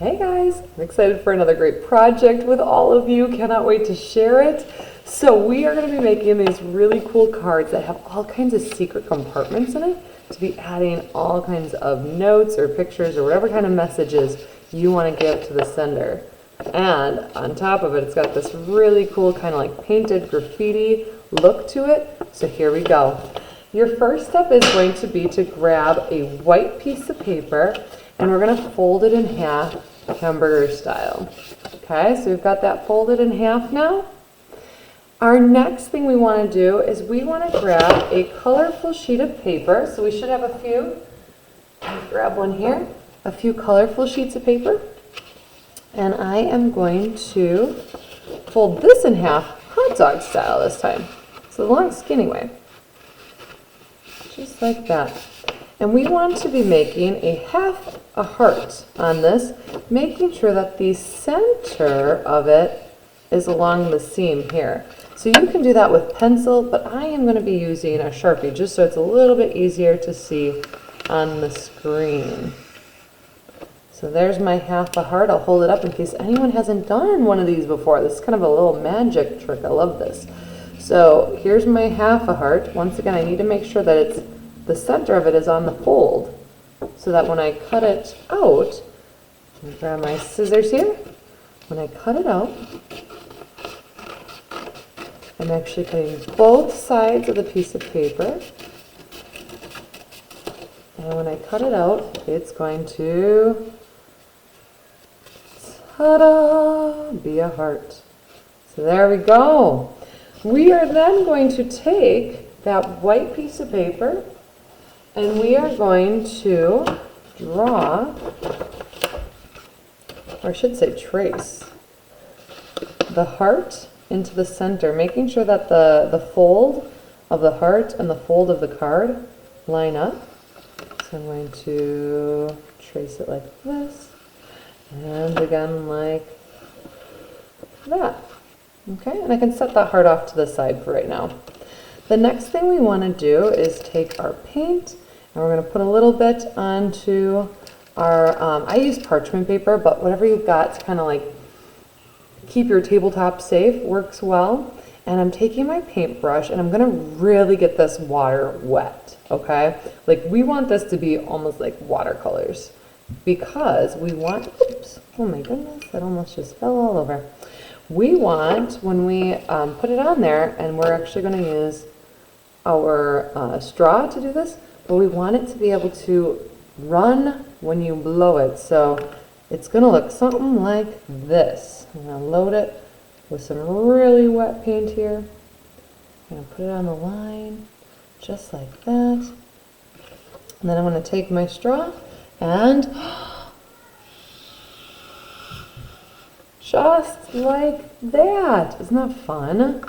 Hey guys, I'm excited for another great project with all of you. Cannot wait to share it. So we are going to be making these really cool cards that have all kinds of secret compartments in it to be adding all kinds of notes or pictures or whatever kind of messages you want to give to the sender. And on top of it, it's got this really cool kind of like painted graffiti look to it. So here we go. Your first step is going to be to grab a white piece of paper and we're going to fold it in half, hamburger style. Okay, so we've got that folded in half now. Our next thing we want to do is we want to grab a colorful sheet of paper. So we should have a few. Grab one here. A few colorful sheets of paper. And I am going to fold this in half, hot dog style this time. So the long skinny way. Just like that. And we want to be making a half a heart on this, making sure that the center of it is along the seam here. So you can do that with pencil, but I am going to be using a Sharpie just so it's a little bit easier to see on the screen. So there's my half a heart. I'll hold it up in case anyone hasn't done one of these before. This is kind of a little magic trick. I love this. So here's my half a heart. Once again, I need to make sure that the center of it is on the fold so that when I cut it out, I'm going to grab my scissors here. When I cut it out, I'm actually cutting both sides of the piece of paper. And when I cut it out, it's going to, ta-da, be a heart. So there we go. We are then going to take that white piece of paper and we are going to draw, or I should say trace, the heart into the center, making sure that the fold of the heart and the fold of the card line up. So I'm going to trace it like this, and again like that. Okay, and I can set that heart off to the side for right now. The next thing we want to do is take our paint, and we're going to put a little bit onto our, I use parchment paper, but whatever you've got to kind of like keep your tabletop safe works well. And I'm taking my paintbrush and I'm going to really get this water wet, okay? Like we want this to be almost like watercolors because we want, oops, oh my goodness, that almost just fell all over. We want, when we put it on there, and we're actually going to use our straw to do this, but we want it to be able to run when you blow it. So it's going to look something like this. I'm going to load it with some really wet paint here. I'm going to put it on the line, just like that. And then I'm going to take my straw and just like that. Isn't that fun?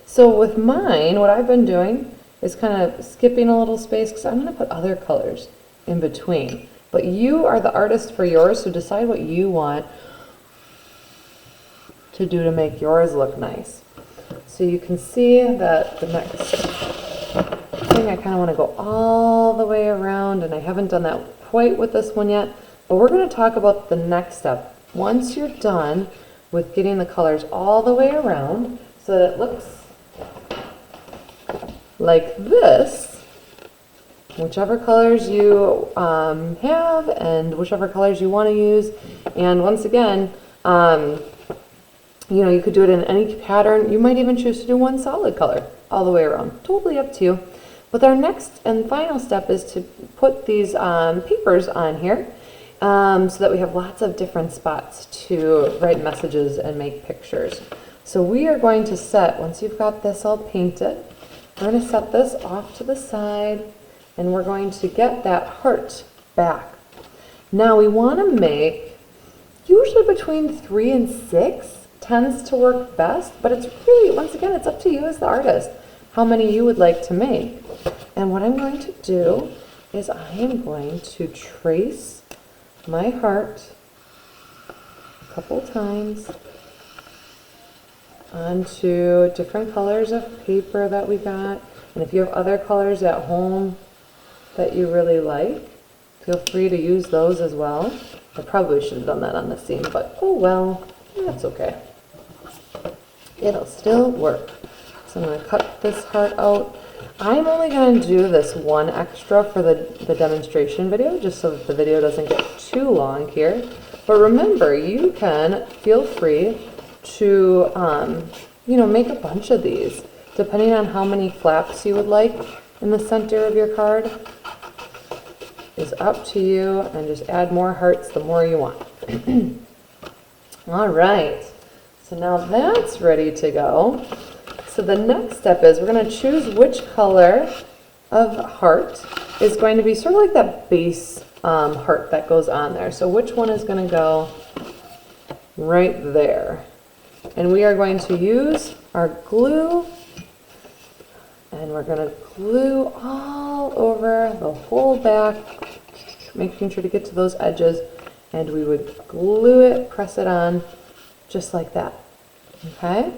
So with mine, what I've been doing is kind of skipping a little space because I'm going to put other colors in between. But you are the artist for yours, so decide what you want to do to make yours look nice. So you can see that the next thing, I kind of want to go all the way around, and I haven't done that quite with this one yet, but we're going to talk about the next step. Once you're done with getting the colors all the way around so that it looks like this, whichever colors you have and whichever colors you want to use. And once again, you know, you could do it in any pattern. You might even choose to do one solid color all the way around. Totally up to you. But our next and final step is to put these papers on here so that we have lots of different spots to write messages and make pictures. So we are going to set, once you've got this all painted, we're going to set this off to the side and we're going to get that heart back. Now we want to make usually between 3 and 6 tends to work best, but it's really, once again, it's up to you as the artist how many you would like to make. And what I'm going to do is I am going to trace my heart a couple times onto different colors of paper that we got. And if you have other colors at home that you really like, feel free to use those as well. I probably should have done that on the seam, but oh well, that's okay. It'll still work. So I'm going to cut this heart out. I'm only going to do this one extra for the demonstration video, just so that the video doesn't get too long here. But remember, you can feel free to, you know, make a bunch of these, depending on how many flaps you would like in the center of your card. Is up to you, and just add more hearts the more you want. All right, so now that's ready to go. So the next step is we're going to choose which color of heart is going to be sort of like that base heart that goes on there. So which one is going to go right there? And we are going to use our glue, and we're going to glue all over the whole back, making sure to get to those edges, and we would glue it, press it on, just like that. Okay?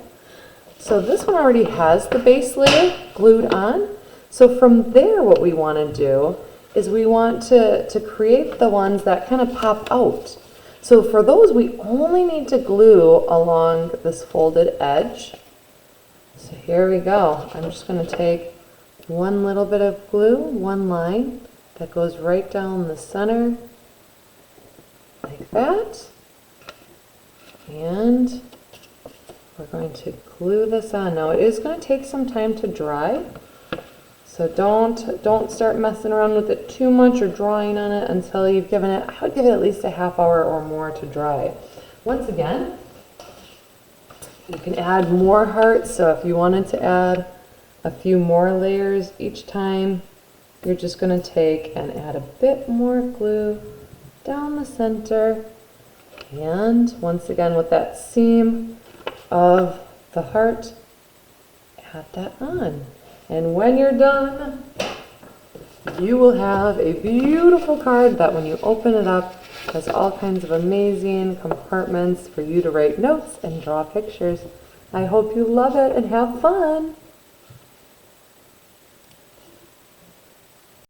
So this one already has the base layer glued on. So from there, what we want to do is we want to create the ones that kind of pop out. So for those, we only need to glue along this folded edge. So here we go. I'm just going to take one little bit of glue, one line that goes right down the center, like that. And we're going to glue this on. Now it is going to take some time to dry, so don't start messing around with it too much or drawing on it until you've given it, I would give it at least a half hour or more to dry. Once again, you can add more hearts, so if you wanted to add a few more layers each time, you're just going to take and add a bit more glue down the center, and once again with that seam of the heart, add that on. And when you're done, you will have a beautiful card that when you open it up has all kinds of amazing compartments for you to write notes and draw pictures. I hope you love it and have fun.